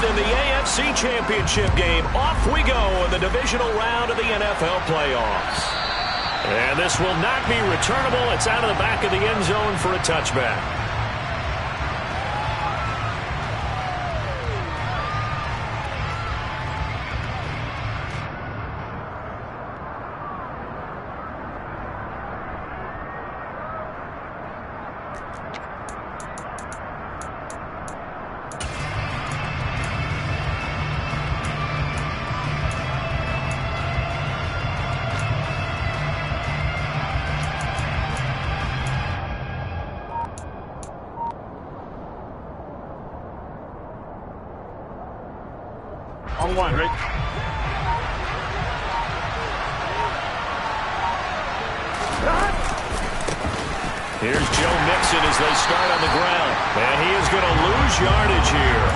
in the AFC Championship game. Off we go in the divisional round of the NFL playoffs. And this will not be returnable. It's out of the back of the end zone for a touchback. On one, Rick. Here's Joe Mixon as they start on the ground. And he is going to lose yardage here.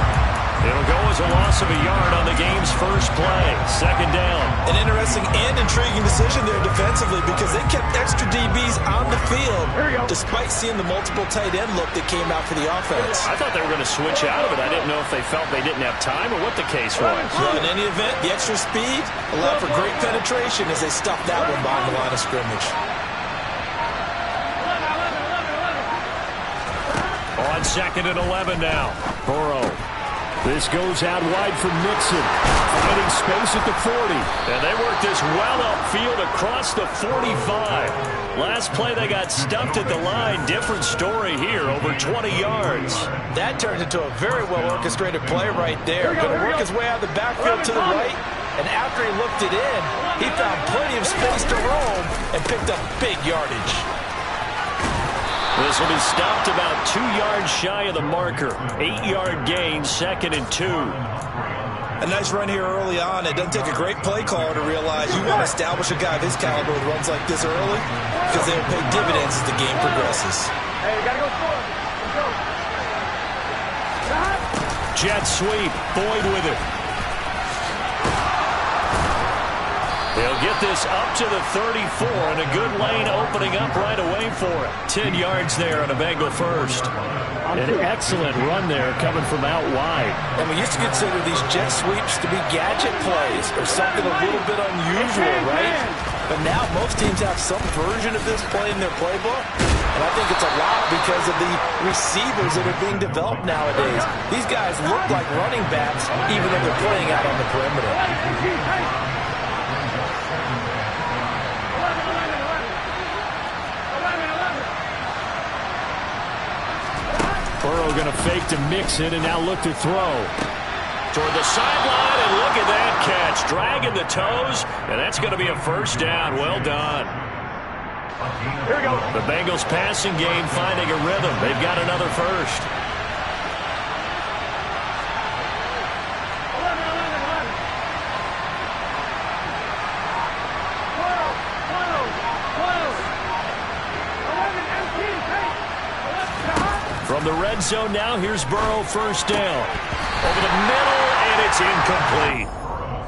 It'll go as a loss of a yard on the game's first play. Second down. An interesting and intriguing decision there defensively because they kept extra DBs on the field despite seeing the multiple tight end look that came out for the offense. I thought they were going to switch out of it. I didn't know if they felt they didn't have time or what the case was. Well, in any event, the extra speed allowed for great penetration as they stuffed that one behind the line of scrimmage. On 2nd and 11 now. Burrow. This goes out wide for Mixon. Finding space at the 40. And they work this well upfield across the 45. Last play they got stuffed at the line. Different story here. Over 20 yards. That turned into a very well orchestrated play right there. Going to work his way out of the backfield to the right. And after he looked it in, he found plenty of space to roam and picked up big yardage. This will be stopped about 2 yards shy of the marker. 8-yard gain, 2nd and 2. A nice run here early on. It doesn't take a great play caller to realize you want to establish a guy of his caliber with runs like this early because they will pay dividends as the game progresses. Hey, we got to go forward. Let's go. Jet sweep. Boyd with it. They'll get this up to the 34, and a good lane opening up right away for it. 10 yards there on a Bengal first. An excellent run there coming from out wide. And we used to consider these jet sweeps to be gadget plays or something a little bit unusual, right? But now most teams have some version of this play in their playbook. And I think it's a lot because of the receivers that are being developed nowadays. These guys look like running backs even though they're playing out on the perimeter. Burrow going to fake to Mixon and now look to throw. Toward the sideline, and look at that catch. Dragging the toes, and that's going to be a first down. Well done. Here we go. The Bengals passing game finding a rhythm. They've got another first. From the red zone now, here's Burrow, first down. Over the middle, and it's incomplete.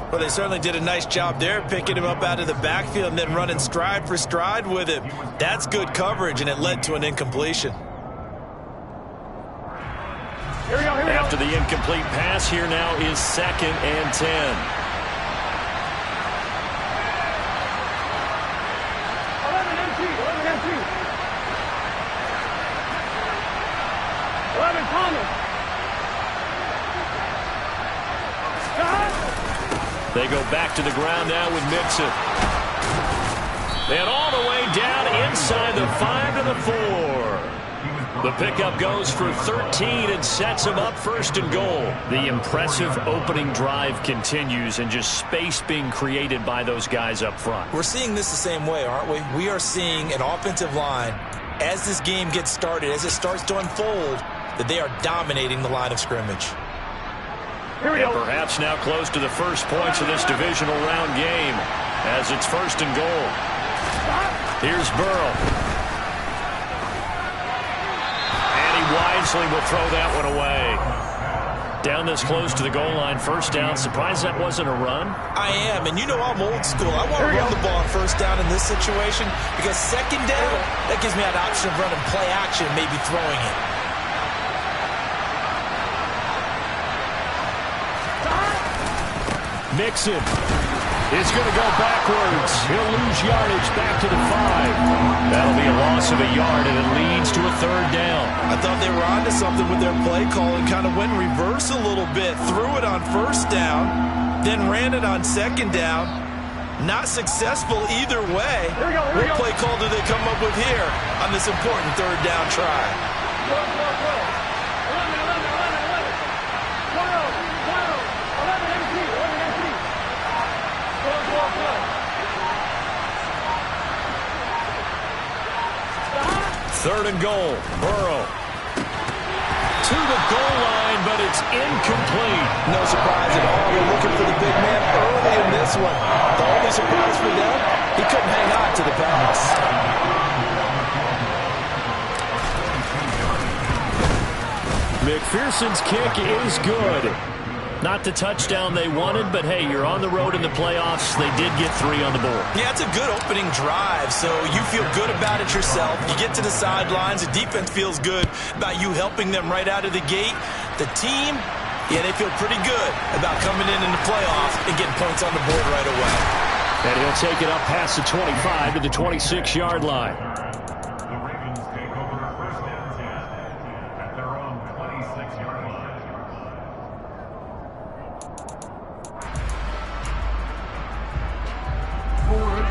Well, they certainly did a nice job there, picking him up out of the backfield and then running stride for stride with him. That's good coverage, and it led to an incompletion. Here we go, here we After the incomplete pass, here now is 2nd and 10. 11 Thomas. They go back to the ground now with Mixon. And all the way down inside the 5 to the 4. The pickup goes for 13 and sets them up 1st and goal. The impressive opening drive continues and just space being created by those guys up front. We're seeing this the same way, aren't we? We are seeing an offensive line as this game gets started, as it starts to unfold, that they are dominating the line of scrimmage. Here we go. And perhaps now close to the first points of this divisional round game as it's 1st and goal. Here's Burrow. And he wisely will throw that one away. Down this close to the goal line, first down. Surprised that wasn't a run? I am, and you know I'm old school. I want to run the ball on first down in this situation because second down, that gives me an option of running play action, maybe throwing it. Mixon is going to go backwards. He'll lose yardage back to the 5. That'll be a loss of a yard, and it leads to a 3rd down. I thought they were onto something with their play call and kind of went reverse a little bit. Threw it on 1st down, then ran it on 2nd down. Not successful either way. What play call do they come up with here on this important 3rd down try? Third and goal. Burrow to the goal line, but it's incomplete. No surprise at all. They're looking for the big man early in this one. The only surprise for them, he couldn't hang on to the pass. McPherson's kick is good. Not the touchdown they wanted, but hey, you're on the road in the playoffs. They did get 3 on the board. Yeah, it's a good opening drive, so you feel good about it yourself. You get to the sidelines. The defense feels good about you helping them right out of the gate. The team, yeah, they feel pretty good about coming in the playoffs and getting points on the board right away. And he'll take it up past the 25 to the 26-yard line.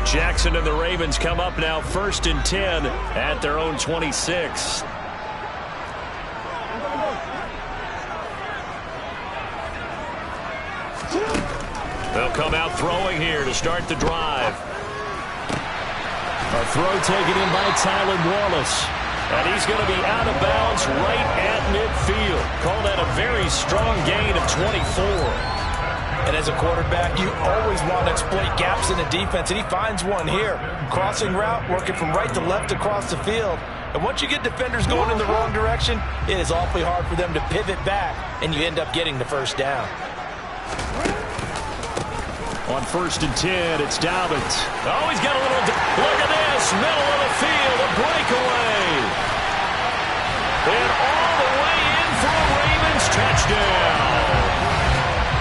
Jackson and the Ravens come up now 1st and 10 at their own 26. They'll come out throwing here to start the drive. A throw taken in by Tylan Wallace. And he's going to be out of bounds right at midfield. Call that a very strong gain of 24. And as a quarterback, you always want to exploit gaps in the defense, and he finds one here. Crossing route, working from right to left across the field. And once you get defenders going in the wrong direction, it is awfully hard for them to pivot back, and you end up getting the 1st down. On 1st and 10, it's Dobbins. Oh, he's got a little... Look at this, middle of the field, a breakaway. And all the way in for a Ravens touchdown.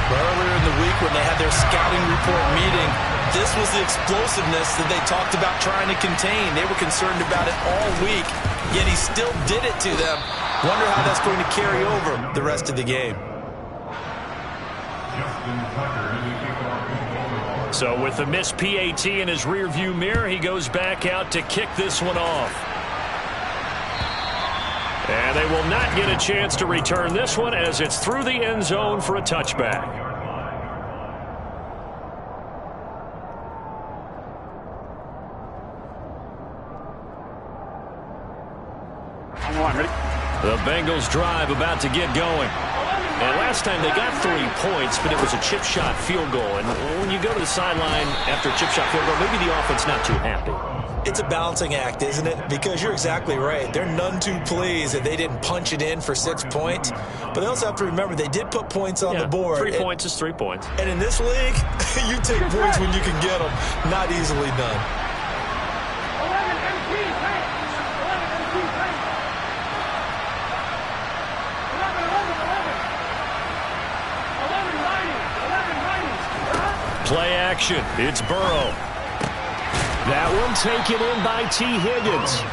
Earlier in the week when they had their scouting report meeting, this was the explosiveness that they talked about trying to contain. They were concerned about it all week, yet he still did it to them. Wonder how that's going to carry over the rest of the game. So with the missed PAT in his rearview mirror, he goes back out to kick this one off. And they will not get a chance to return this one as it's through the end zone for a touchback. The Bengals drive about to get going. And last time they got 3 points, but it was a chip shot field goal. And when you go to the sideline after a chip shot field goal, maybe the offense not too happy. It's a balancing act, isn't it? Because you're exactly right. They're none too pleased that they didn't punch it in for 6 points. But they also have to remember they did put points on the board. 3 points is 3 points. And in this league, you take points when you can get them. Not easily done. Play action. It's Burrow. That one taken in by T. Higgins.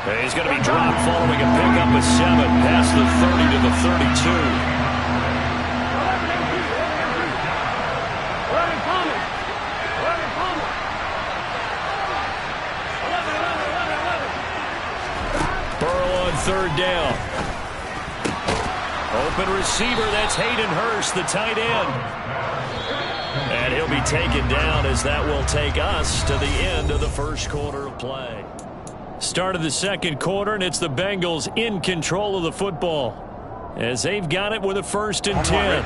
And he's going to be dropped following a pickup of 7 past the 30 to the 32. Burrow on 3rd down. Open receiver, that's Hayden Hurst, the tight end. And he'll be taken down as that will take us to the end of the 1st quarter of play. Start of the 2nd quarter, and it's the Bengals in control of the football as they've got it with a 1st and 10.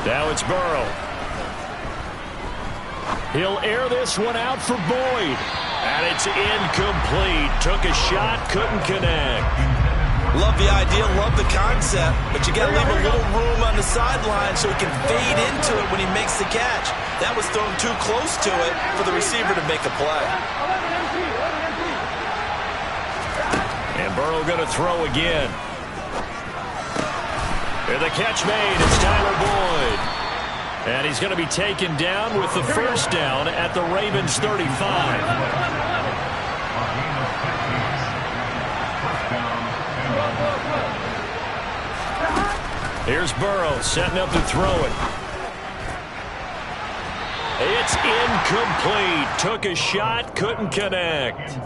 Now it's Burrow. He'll air this one out for Boyd. And it's incomplete. Took a shot, couldn't connect. Love the idea, love the concept, but you got to leave a little room on the sideline so he can fade into it when he makes the catch. That was thrown too close to it for the receiver to make a play. And Burrow going to throw again. And the catch made. It's Tyler Boyd. And he's going to be taken down with the first down at the Ravens 35. Here's Burrow setting up to throw it. It's incomplete. Took a shot, couldn't connect.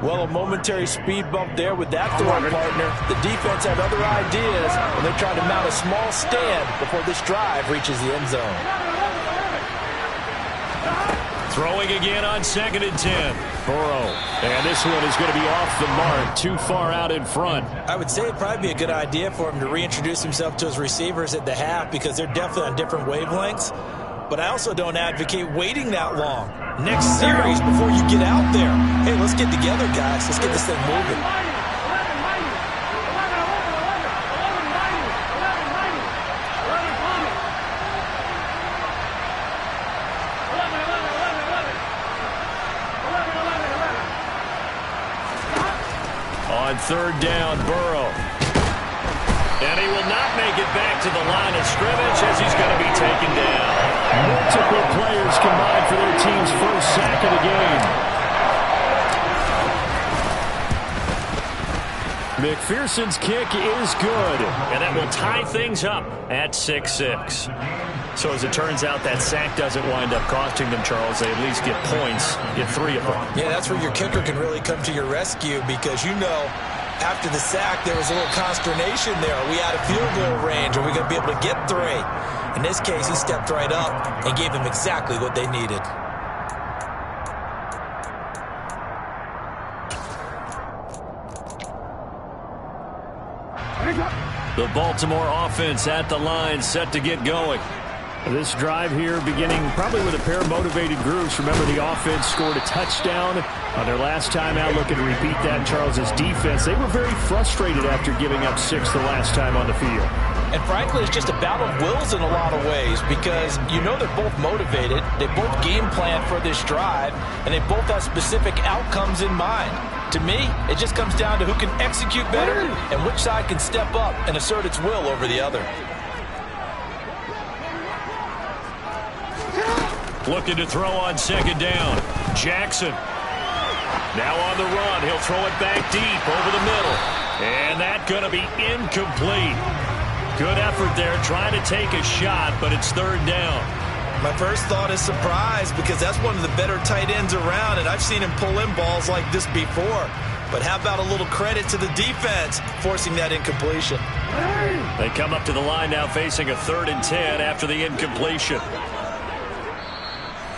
Well, a momentary speed bump there with that throwing partner. The defense had other ideas, and they're trying to mount a small stand before this drive reaches the end zone. Throwing again on 2nd and 10. Burrow. And this one is going to be off the mark, too far out in front. I would say it'd probably be a good idea for him to reintroduce himself to his receivers at the half because they're definitely on different wavelengths. But I also don't advocate waiting that long. Next series before you get out there. Hey, let's get together, guys. Let's get this thing moving. On 3rd down, Burrow. And he will not make it back to the line of scrimmage as he's going to be taken down. Multiple players combined for their team's first sack of the game. McPherson's kick is good, and that will tie things up at 6-6. So as it turns out, that sack doesn't wind up costing them, Charles. They at least get points, get 3 of them. Yeah, that's where your kicker can really come to your rescue because you know after the sack there was a little consternation there. Are we out of field goal range? Are we going to be able to get 3? In this case, he stepped right up and gave them exactly what they needed. The Baltimore offense at the line, set to get going. This drive here beginning probably with a pair of motivated groups. Remember, the offense scored a touchdown on their last time out. Looking to repeat that. Charles's defense, they were very frustrated after giving up 6 the last time on the field. And frankly, it's just a battle of wills in a lot of ways because you know they're both motivated. They both game plan for this drive, and they both have specific outcomes in mind. To me, it just comes down to who can execute better and which side can step up and assert its will over the other. Looking to throw on 2nd down. Jackson. Now on the run. He'll throw it back deep over the middle. And that's going to be incomplete. Good effort there trying to take a shot, but it's 3rd down. My first thought is surprise because that's one of the better tight ends around, and I've seen him pull in balls like this before. But how about a little credit to the defense forcing that incompletion? They come up to the line now facing a 3rd and 10 after the incompletion.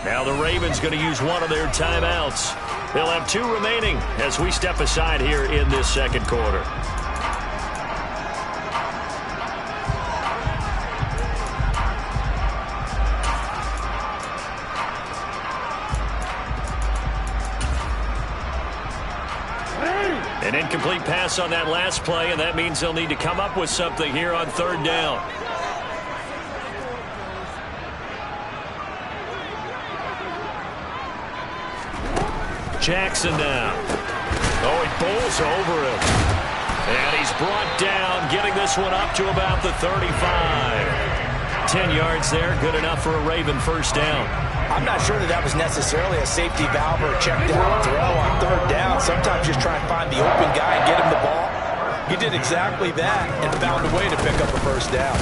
Now the Ravens going to use one of their timeouts. They'll have 2 remaining as we step aside here in this 2nd quarter. An incomplete pass on that last play, and that means they'll need to come up with something here on 3rd down. Jackson now. Oh, he bowls over him. And he's brought down, getting this one up to about the 35. 10 yards there, good enough for a Raven first down. I'm not sure that was necessarily a safety valve or a check down throw on 3rd down. Sometimes just try and find the open guy and get him the ball. He did exactly that and found a way to pick up a first down.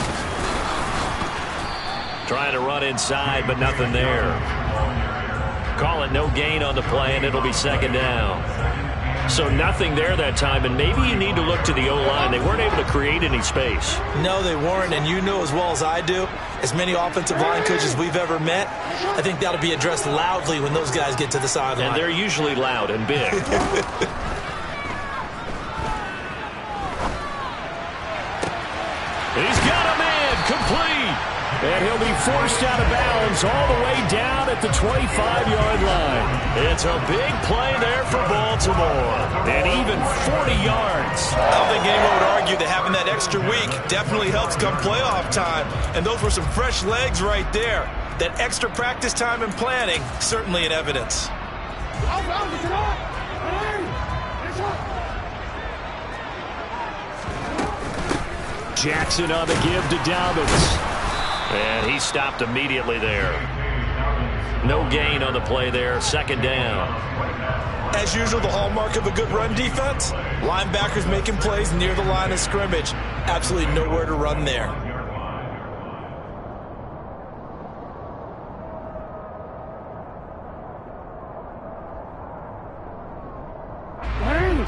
Trying to run inside, but nothing there. Call it no gain on the play, and it'll be 2nd down. So nothing there that time, and maybe you need to look to the O-line. They weren't able to create any space. No, they weren't, and you know as well as I do, as many offensive line coaches we've ever met, I think that'll be addressed loudly when those guys get to the sideline. And they're usually loud and big. He's got him in. and complete. And he'll be forced out of bounds all the way down at the 25-yard line. It's a big play there for Baltimore. And even 40 yards. I don't think anyone would argue that having that extra week definitely helps come playoff time. And those were some fresh legs right there. That extra practice time and planning, certainly in evidence. Jackson on the give to Dobbins. And he stopped immediately there. No gain on the play there. Second down. As usual, the hallmark of a good run defense, linebackers making plays near the line of scrimmage. Absolutely nowhere to run there.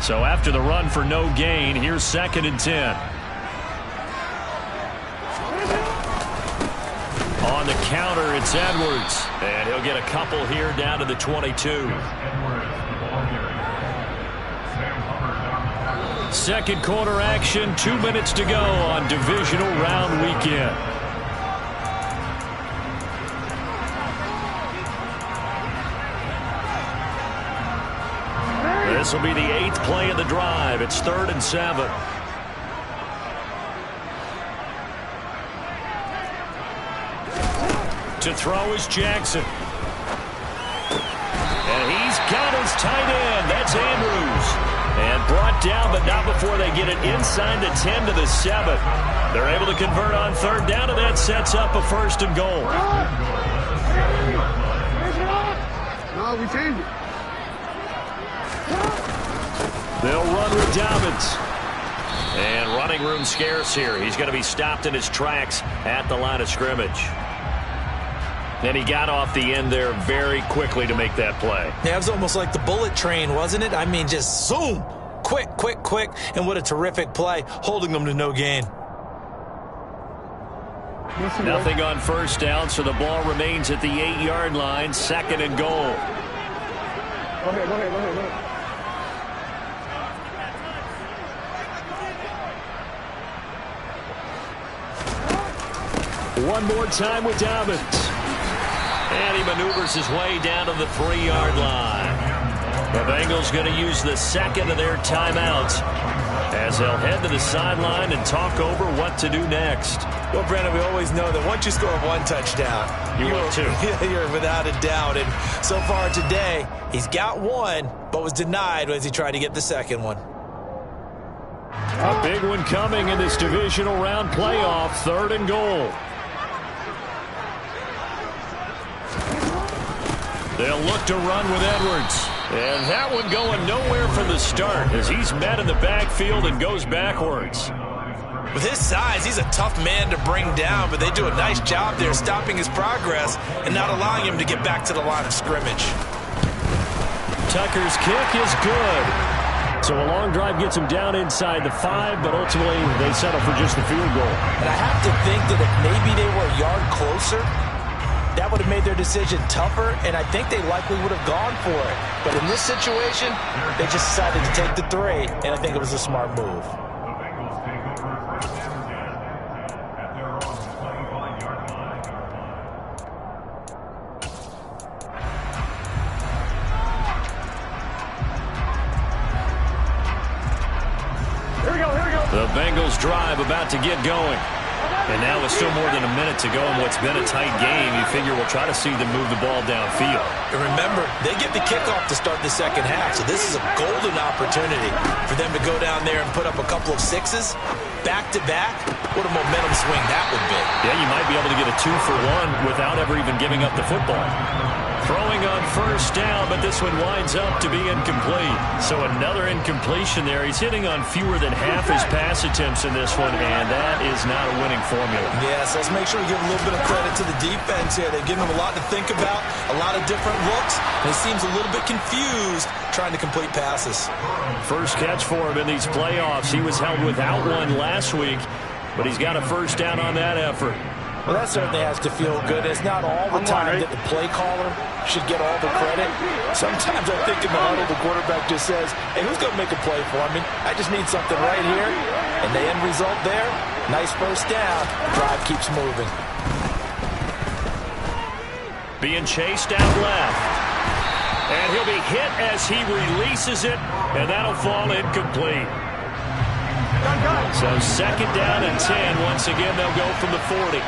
So after the run for no gain, here's 2nd and 10. On the counter, it's Edwards. And he'll get a couple here down to the 22. Second quarter action, 2 minutes to go on divisional round weekend. This will be the 8th play of the drive. It's 3rd and 7. To throw is Jackson. And he's got his tight end. That's Andrews. And brought down, but not before they get it inside the 10 to the 7. They're able to convert on 3rd down, and that sets up a 1st and goal. No, we changed it. They'll run with Dobbins. And running room scarce here. He's going to be stopped in his tracks at the line of scrimmage. And he got off the end there very quickly to make that play. Yeah, it was almost like the bullet train, wasn't it? I mean, just zoom. Quick, quick, quick. And what a terrific play, holding them to no gain. Nothing on 1st down, so the ball remains at the 8-yard line. 2nd and goal. Go ahead. One more time with Dobbins. And he maneuvers his way down to the 3-yard line. The Bengals going to use the 2nd of their timeouts as they'll head to the sideline and talk over what to do next. Well, Brandon, we always know that once you score 1 touchdown, will too. You're without a doubt. And so far today, he's got 1, but was denied as he tried to get the 2nd one. A big one coming in this divisional round playoff. 3rd and goal. They'll look to run with Edwards. And that one going nowhere from the start as he's met in the backfield and goes backwards. With his size, he's a tough man to bring down, but they do a nice job there stopping his progress and not allowing him to get back to the line of scrimmage. Tucker's kick is good. So a long drive gets him down inside the 5, but ultimately they settle for just the field goal. And I have to think that if maybe they were a yard closer, that would have made their decision tougher, and I think they likely would have gone for it. But in this situation, they just decided to take the 3, and I think it was a smart move. Here we go. The Bengals drive about to get going. And now with still more than a minute to go in what's been a tight game, you figure we'll try to see them move the ball downfield. And remember, they get the kickoff to start the 2nd half, so this is a golden opportunity for them to go down there and put up a couple of 6s back-to-back. What a momentum swing that would be. Yeah, you might be able to get a 2-for-1 without ever even giving up the football. Throwing on 1st down, but this one winds up to be incomplete. So another incompletion there. He's hitting on fewer than half his pass attempts in this one, and that is not a winning formula. Yes, let's make sure we give a little bit of credit to the defense here. They've given him a lot to think about, a lot of different looks, and he seems a little bit confused trying to complete passes. First catch for him in these playoffs. He was held without one last week, but he's got a 1st down on that effort. Well, that certainly has to feel good. It's not all the time that the play caller should get all the credit. Sometimes I think in the huddle, the quarterback just says, hey, who's going to make a play for me? I just need something right here. And the end result there, Nice first down. Drive keeps moving. Being chased out left. And he'll be hit as he releases it, and that'll fall incomplete. So second down and 10. Once again, they'll go from the 40.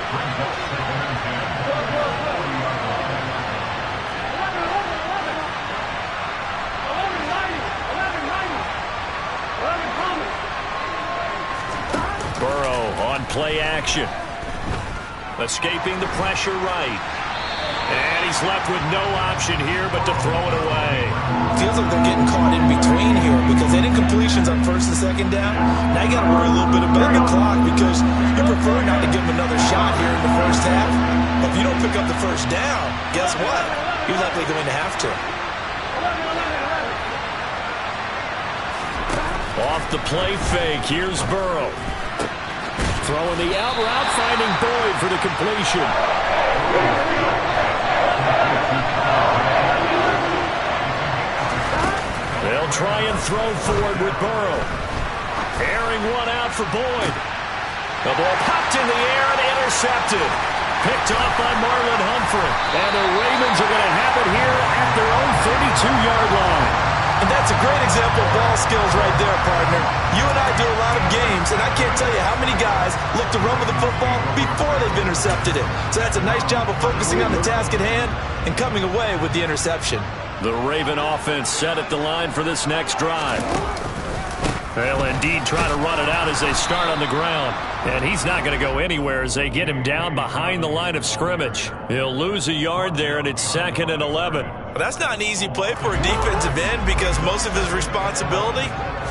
Burrow on play action. Escaping the pressure right. And he's left with no option here but to throw it away. Feels like they're getting caught in between here because they did completions on first and second down. Now you got to worry a little bit about the clock because you prefer not to give them another shot here in the first half. But if you don't pick up the first down, guess what? You're likely going to have to. Off the play fake, here's Burrow. Throwing the out route, finding Boyd for the completion. They'll try and throw forward with Burrow. Airing one out for Boyd. The ball popped in the air and intercepted. Picked off by Marlon Humphrey. And the Ravens are going to have it here at their own 32-yard line. And that's a great example of ball skills right there, partner. You and I do a lot of games, and I can't tell you how many guys look to run with the football before they've intercepted it. So that's a nice job of focusing on the task at hand and coming away with the interception. The Raven offense set at the line for this next drive. They'll indeed try to run it out as they start on the ground. And he's not going to go anywhere as they get him down behind the line of scrimmage. He'll lose a yard there, and it's 2nd and 11. Well, that's not an easy play for a defensive end because most of his responsibility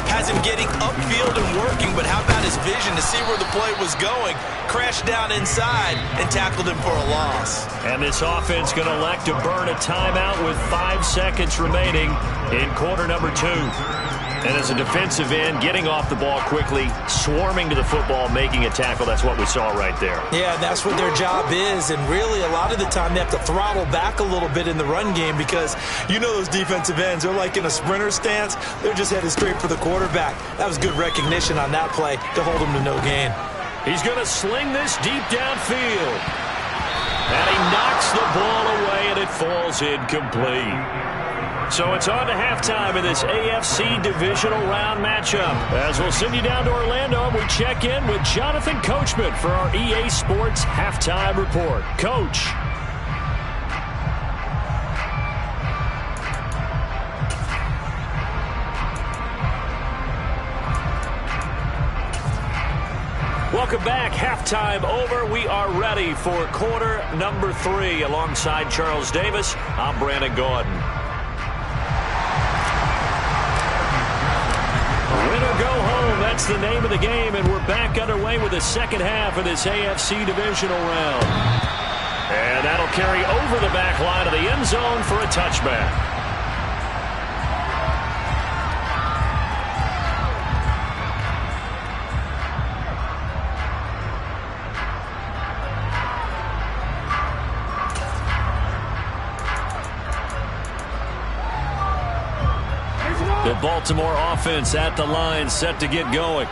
has him getting upfield and working. But how about his vision to see where the play was going? Crashed down inside and tackled him for a loss. And this offense going to elect to burn a timeout with 5 seconds remaining in quarter number 2. And as a defensive end, getting off the ball quickly, swarming to the football, making a tackle, that's what we saw right there. Yeah, that's what their job is. And really, a lot of the time, they have to throttle back a little bit in the run game because you know those defensive ends, they're like in a sprinter stance. They're just headed straight for the quarterback. That was good recognition on that play to hold him to no gain. He's going to sling this deep downfield. And he knocks the ball away, and it falls incomplete. So it's on to halftime in this AFC divisional round matchup. As we'll send you down to Orlando, and we check in with Jonathan Coachman for our EA Sports Halftime Report. Coach. Welcome back. Halftime over. We are ready for quarter number 3. Alongside Charles Davis, I'm Brandon Gordon. Win or go home, that's the name of the game, and we're back underway with the second half of this AFC divisional round. And that'll carry over the back line of the end zone for a touchback. The Baltimore offense at the line, set to get going.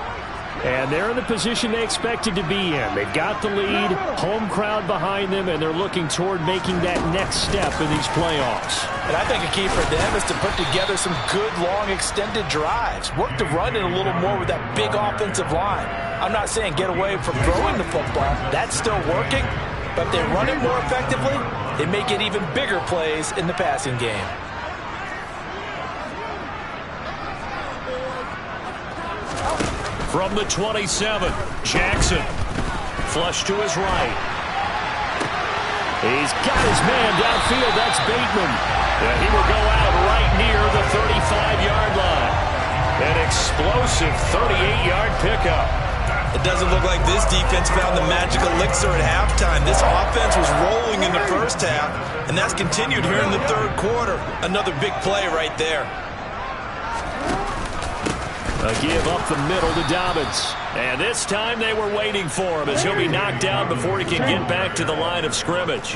And they're in the position they expected to be in. They've got the lead, home crowd behind them, and they're looking toward making that next step in these playoffs. And I think a key for them is to put together some good, long, extended drives. Work to run it a little more with that big offensive line. I'm not saying get away from throwing the football. That's still working. But if they run it more effectively, they may get even bigger plays in the passing game. From the 27, Jackson. Flush to his right. He's got his man downfield. That's Bateman. And he will go out right near the 35-yard line. An explosive 38-yard pickup. It doesn't look like this defense found the magic elixir at halftime. This offense was rolling in the first half, and that's continued here in the third quarter. Another big play right there. A give up the middle to Dobbins. And this time they were waiting for him as he'll be knocked down before he can get back to the line of scrimmage.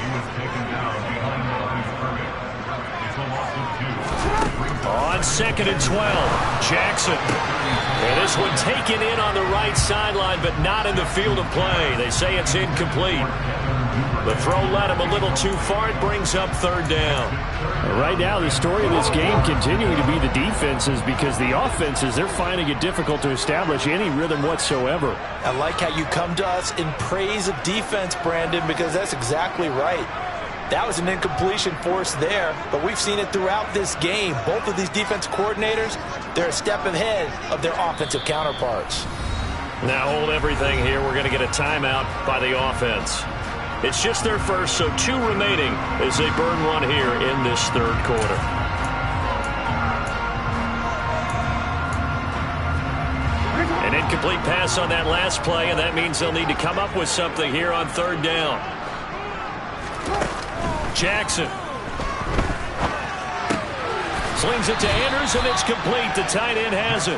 On 2nd and 12, Jackson. And this one taken in on the right sideline, but not in the field of play. They say it's incomplete. The throw led him a little too far. It brings up 3rd down. Right now, the story of this game continuing to be the defenses, because the offenses, they're finding it difficult to establish any rhythm whatsoever. I like how you come to us in praise of defense, Brandon, because that's exactly right. That was an incompletion force there, but we've seen it throughout this game. Both of these defense coordinators, they're a step ahead of their offensive counterparts. Now hold everything here. We're going to get a timeout by the offense. It's just their first, so 2 remaining as they burn one here in this 3rd quarter. An incomplete pass on that last play, and that means they'll need to come up with something here on 3rd down. Jackson slings it to Andrews, and it's complete. The tight end has it.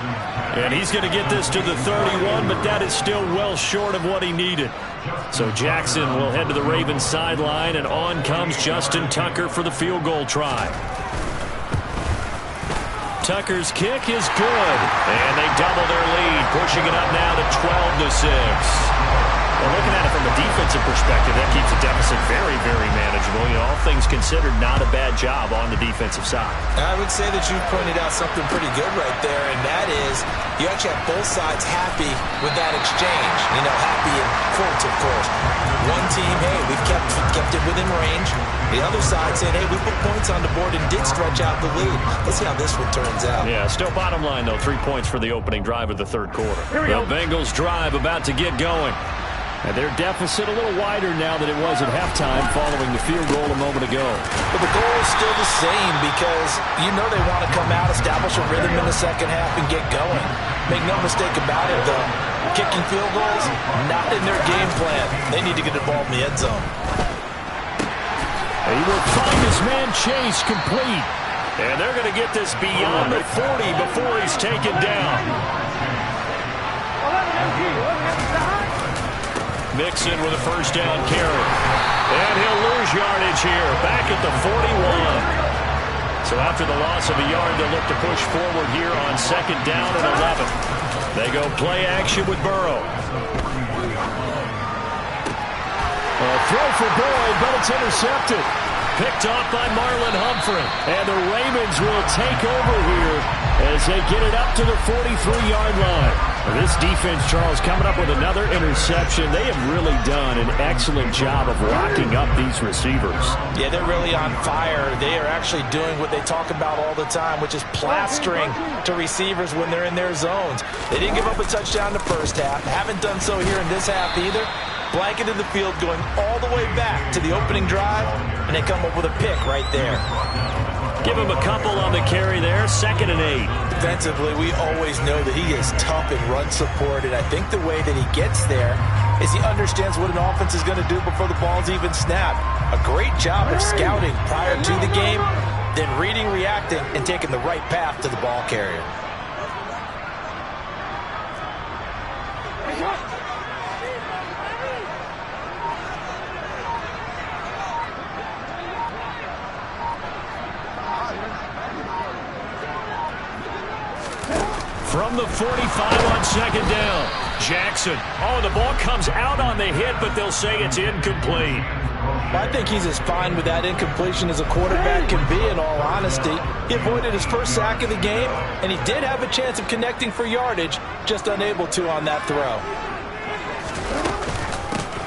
And he's going to get this to the 31, but that is still well short of what he needed. So Jackson will head to the Ravens sideline, and on comes Justin Tucker for the field goal try. Tucker's kick is good, and they double their lead, pushing it up now to 12-6. Well, looking at it from a defensive perspective, that keeps the deficit very, very manageable. You know, all things considered, not a bad job on the defensive side. I would say that you pointed out something pretty good right there, and that is you actually have both sides happy with that exchange. You know, happy in quotes, of course. One team, hey, we've kept it within range. The other side saying, hey, we put points on the board and did stretch out the lead. Let's see how this one turns out. Yeah, still bottom line, though, 3 points for the opening drive of the 3rd quarter. The Bengals drive about to get going. And their deficit a little wider now than it was at halftime following the field goal a moment ago. But the goal is still the same, because you know they want to come out, establish a rhythm in the second half, and get going. Make no mistake about it, though. Kicking field goals, not in their game plan. They need to get involved in the end zone. He will find his man Chase complete. And they're going to get this beyond the 40 before he's taken down. Mixon with a 1st down carry. And he'll lose yardage here, back at the 41. So after the loss of a yard, they'll look to push forward here on 2nd down and 11. They go play action with Burrow. A throw for Boyd, but it's intercepted. Picked off by Marlon Humphrey. And the Ravens will take over here as they get it up to the 43-yard line. This defense, Charles, coming up with another interception. They have really done an excellent job of locking up these receivers. Yeah, they're really on fire. They are actually doing what they talk about all the time, which is plastering to receivers when they're in their zones. They didn't give up a touchdown in the first half. Haven't done so here in this half either. Blanketed the field, going all the way back to the opening drive, and they come up with a pick right there. Give him a couple on the carry there, 2nd and 8. Defensively, we always know that he is tough in run support, and I think the way that he gets there is he understands what an offense is going to do before the ball's even snapped. A great job of scouting prior to the game, then reading, reacting, and taking the right path to the ball carrier. From the 45 on 2nd down, Jackson. Oh, the ball comes out on the hit, but they'll say it's incomplete. I think he's as fine with that incompletion as a quarterback can be, in all honesty. He avoided his first sack of the game, and he did have a chance of connecting for yardage, just unable to on that throw.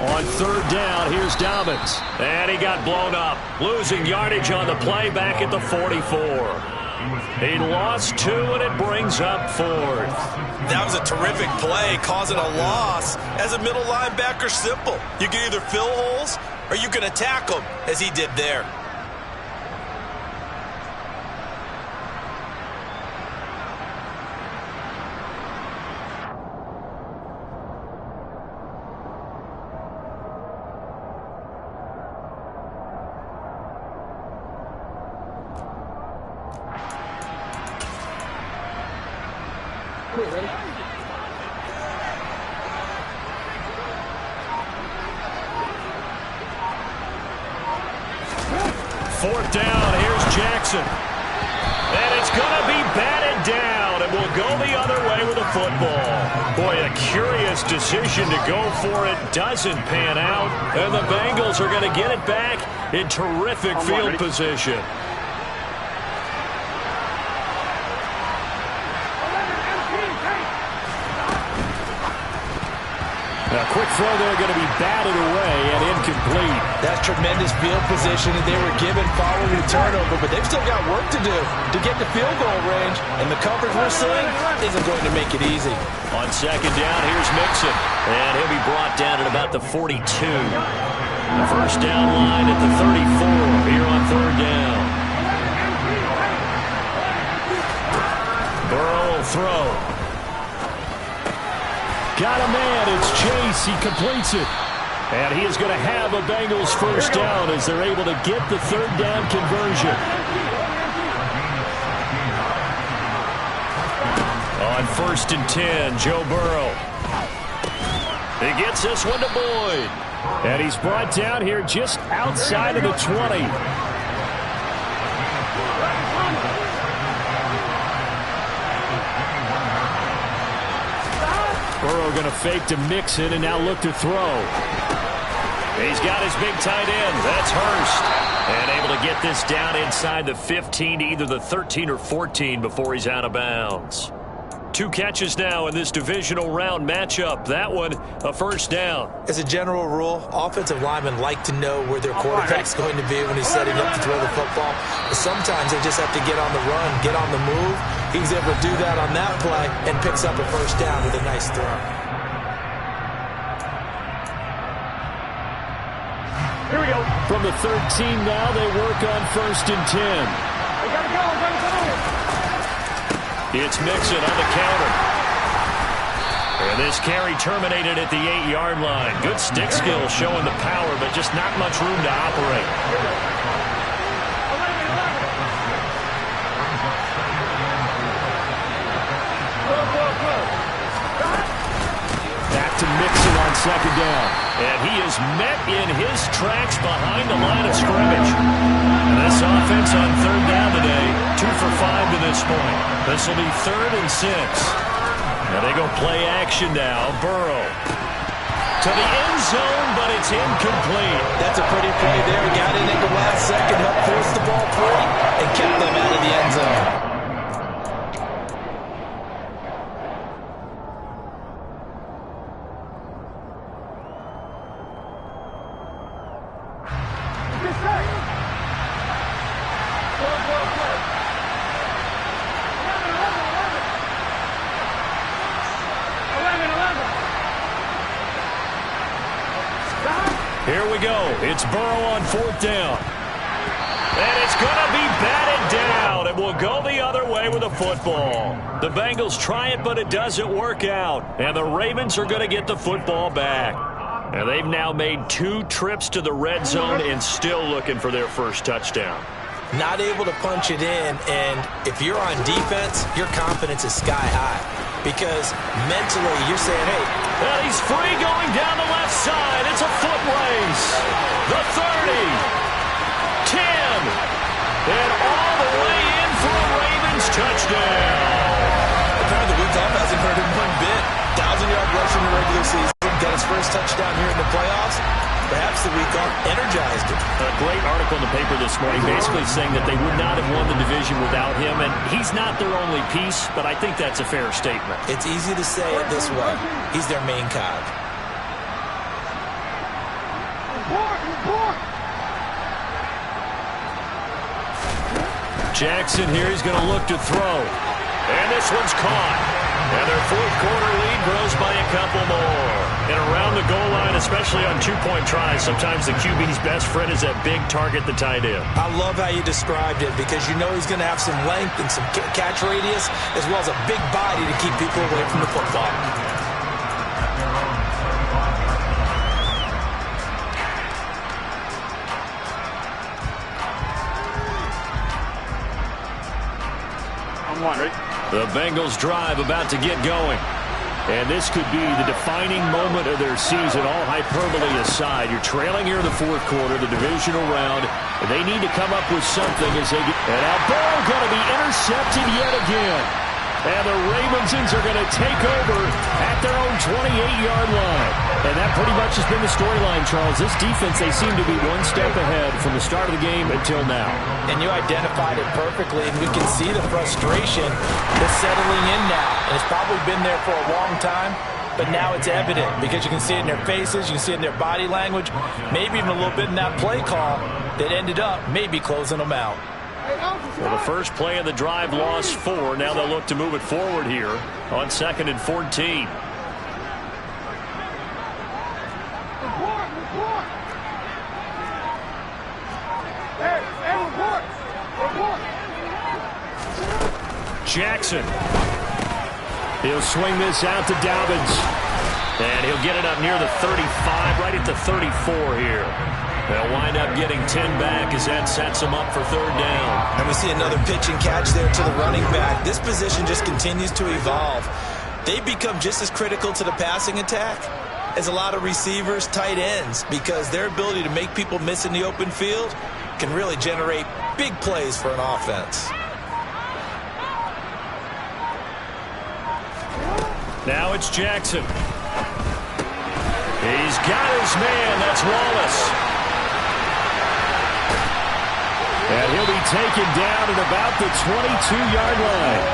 On 3rd down, here's Dobbins. And he got blown up, losing yardage on the play back at the 44. He lost 2, and it brings up 4th. That was a terrific play, causing a loss. As a middle linebacker, simple. You can either fill holes or you can attack them, as he did there. Ready? 4th down, here's Jackson. And it's going to be batted down, and will go the other way with the football. Boy, a curious decision to go for it. Doesn't pan out, and the Bengals are going to get it back in terrific field position. A quick throw there going to be batted away and incomplete. That's tremendous field position that they were given following the turnover, but they've still got work to do to get to field goal range, and the coverage we're seeing isn't going to make it easy. On second down, here's Mixon, and he'll be brought down at about the 42. The first down line at the 34 here on third down. Burrow will throw. Got a man. It's Chase. He completes it. And he is going to have a Bengals first down as they're able to get the third down conversion. On first and 10, Joe Burrow. He gets this one to Boyd. And he's brought down here just outside of the 20. Burrow going to fake to Mixon and now look to throw. He's got his big tight end. That's Hurst. And able to get this down inside the 15 to either the 13 or 14 before he's out of bounds. 2 catches now in this divisional round matchup. That one, a first down. As a general rule, offensive linemen like to know where their quarterback's going to be when he's setting up to throw the football. But sometimes they just have to get on the run, get on the move. He's able to do that on that play and picks up a first down with a nice throw. Here we go. From the 13 now, they work on first and 10. We gotta go. It's Mixon on the counter. And this carry terminated at the 8-yard line. Good stick skill showing the power, but just not much room to operate. Back to Mixon on second down. And he is met in his tracks behind the line of scrimmage. And this offense on third down today, 2 for 5 to this point. This will be 3rd and 6. Now they go play action now. Burrow to the end zone, but it's incomplete. That's a pretty play there. Got in at the last second, helped force the ball free, and kept them out of the end zone. Here we go. It's Burrow on 4th down. And it's going to be batted down. It will go the other way with the football. The Bengals try it, but it doesn't work out. And the Ravens are going to get the football back. And they've now made 2 trips to the red zone and still looking for their first touchdown. Not able to punch it in, and if you're on defense, your confidence is sky high. Because mentally, you're saying, hey. And he's free going down the left side. It's a foot race. The 30. 10. And all the way in for a Ravens touchdown. Apparently the week off hasn't hurt him one bit. 1,000-yard rush in the regular season. Got his first touchdown here in the playoffs. Perhaps the week off energized him. A great article in the paper this morning basically saying that they would not have won the division without him, and he's not their only piece, but I think that's a fair statement. It's easy to say it this way. He's their main cog. Jackson here, he's going to look to throw. And this one's caught. And their 4th quarter lead grows by a couple more. And around the goal line, especially on 2-point tries, sometimes the QB's best friend is that big target, the tight end. I love how you described it because you know he's going to have some length and some catch radius as well as a big body to keep people away from the football. I'm one, right? The Bengals drive about to get going. And this could be the defining moment of their season, all hyperbole aside. You're trailing here in the fourth quarter, the divisional round. And they need to come up with something as they get... And now Burrow going to be intercepted yet again. And the Ravensons are going to take over at their own 28-yard line. And that pretty much has been the storyline, Charles. This defense, they seem to be one step ahead from the start of the game until now. And you identified it perfectly, and we can see the frustration that's settling in now. And it's probably been there for a long time, but now it's evident because you can see it in their faces, you can see it in their body language, maybe even a little bit in that play call that ended up maybe closing them out. Well, the first play of the drive lost 4. Now they'll look to move it forward here on 2nd and 14. Jackson. He'll swing this out to Dobbins. And he'll get it up near the 35, right at the 34 here. They'll wind up getting 10 back as that sets them up for 3rd down. And we see another pitch and catch there to the running back. This position just continues to evolve. They become just as critical to the passing attack as a lot of receivers, tight ends, because their ability to make people miss in the open field can really generate big plays for an offense. Now it's Jackson. He's got his man. That's Wallace. And he'll be taken down at about the 22-yard line.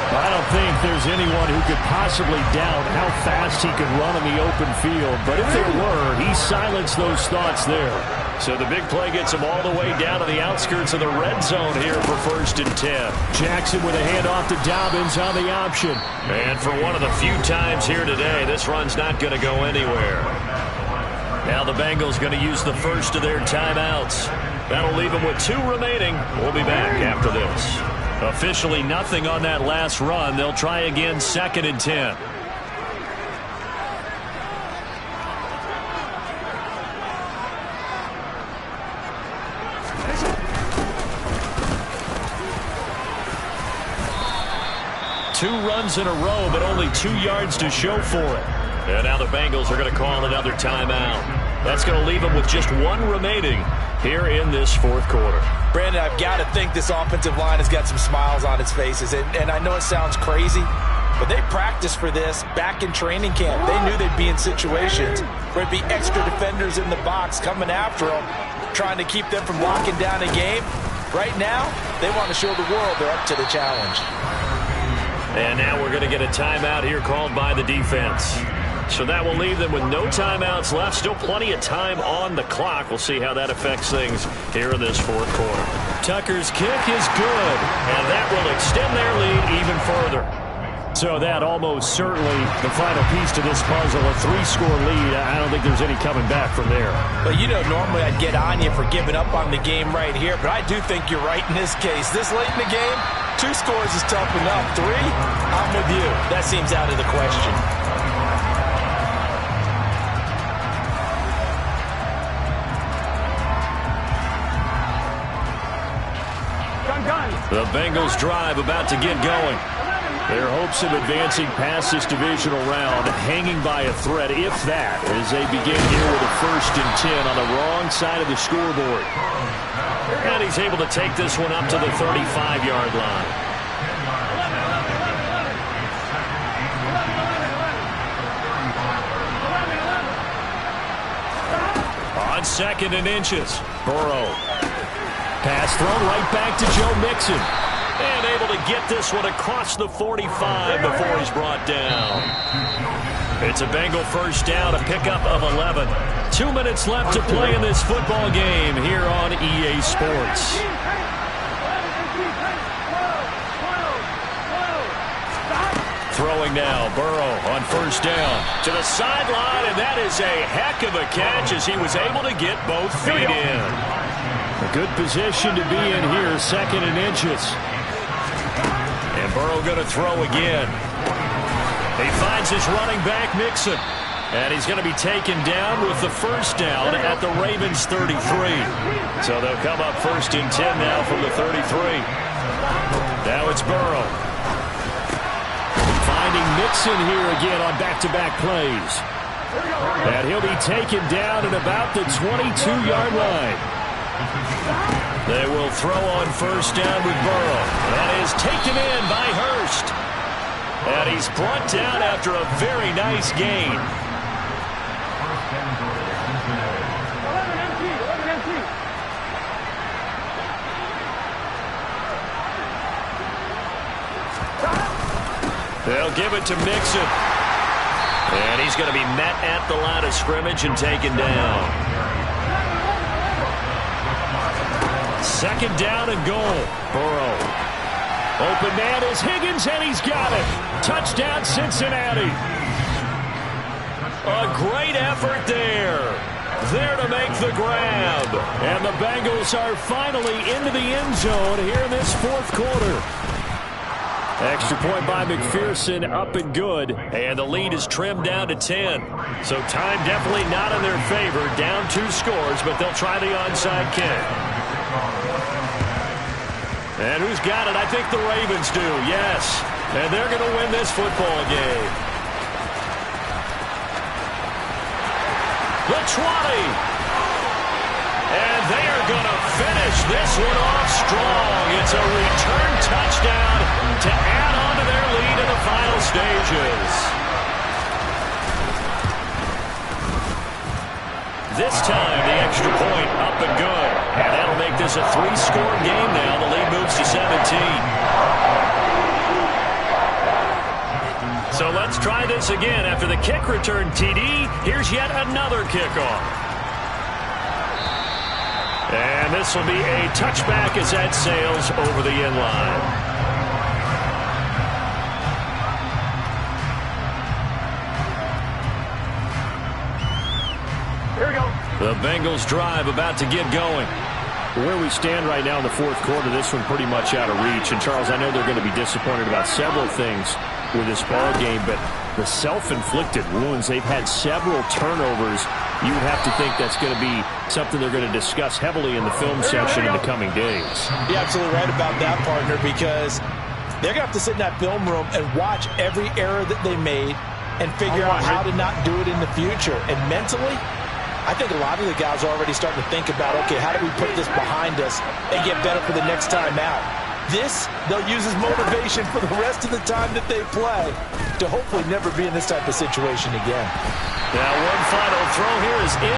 I don't think there's anyone who could possibly doubt how fast he could run in the open field. But if there were, he silenced those thoughts there. So the big play gets him all the way down to the outskirts of the red zone here for 1st and 10. Jackson with a handoff to Dobbins on the option. And for one of the few times here today, this run's not going to go anywhere. Now the Bengals going to use the first of their timeouts. That'll leave them with 2 remaining. We'll be back after this. Officially nothing on that last run. They'll try again 2nd and 10. Two runs in a row, but only 2 yards to show for it. And now the Bengals are going to call another timeout. That's going to leave them with just 1 remaining here in this 4th quarter. Brandon, I've got to think this offensive line has got some smiles on its faces. And I know it sounds crazy, but they practiced for this back in training camp. They knew they'd be in situations where there'd be extra defenders in the box coming after them, trying to keep them from locking down a game. Right now, they want to show the world they're up to the challenge. And now we're going to get a timeout here called by the defense. So that will leave them with no timeouts left. Still plenty of time on the clock. We'll see how that affects things here in this 4th quarter. Tucker's kick is good, and that will extend their lead even further. So that almost certainly the final piece to this puzzle, a 3-score lead. I don't think there's any coming back from there. But you know, normally I'd get on you for giving up on the game right here, but I do think you're right in this case. This late in the game, 2 scores is tough enough. 3, I'm with you. That seems out of the question. The Bengals drive about to get going. Their hopes of advancing past this divisional round hanging by a thread, if that, as they begin here with a 1st and 10 on the wrong side of the scoreboard. And he's able to take this one up to the 35-yard line. On 2nd and inches, Burrow. Pass thrown right back to Joe Mixon. And able to get this one across the 45 before he's brought down. It's a Bengal 1st down, a pickup of 11. 2 minutes left to play in this football game here on EA Sports. Throwing now, Burrow on 1st down to the sideline, and that is a heck of a catch as he was able to get both feet in. A good position to be in here, 2nd and inches. And Burrow going to throw again. He finds his running back, Mixon. And he's going to be taken down with the 1st down at the Ravens 33. So they'll come up 1st and 10 now from the 33. Now it's Burrow. Finding Mixon here again on back-to-back plays. And he'll be taken down at about the 22-yard line. They will throw on first down with Burrow. That is taken in by Hurst. And he's brought down after a very nice gain. They'll give it to Mixon. And he's going to be met at the line of scrimmage and taken down. Second down and goal. Burrow. Open man is Higgins, and he's got it. Touchdown, Cincinnati. A great effort there. There to make the grab. And the Bengals are finally into the end zone here in this fourth quarter. Extra point by McPherson, up and good. And the lead is trimmed down to 10. So time definitely not in their favor. Down 2 scores, but they'll try the onside kick. And who's got it? I think the Ravens do, yes. And they're going to win this football game. The 20. And they are going to finish this one off strong. It's a return touchdown to add on to their lead in the final stages. This time, the extra point up and good. And that'll make this a 3-score game now. The lead moves to 17. So let's try this again. After the kick return TD, here's yet another kickoff. And this will be a touchback as that sails over the end line. Here we go. The Bengals drive about to get going. Where we stand right now in the fourth quarter, this one pretty much out of reach. And, Charles, I know they're going to be disappointed about several things with this ball game, but the self-inflicted wounds, they've had several turnovers. You would have to think that's going to be something they're going to discuss heavily in the film section in the coming days. You're absolutely right about that, partner, because they're going to have to sit in that film room and watch every error that they made and figure out how to not do it in the future. And mentally, I think a lot of the guys are already starting to think about, okay, how do we put this behind us and get better for the next time out? This, they'll use as motivation for the rest of the time that they play to hopefully never be in this type of situation again. Now one final throw here is in.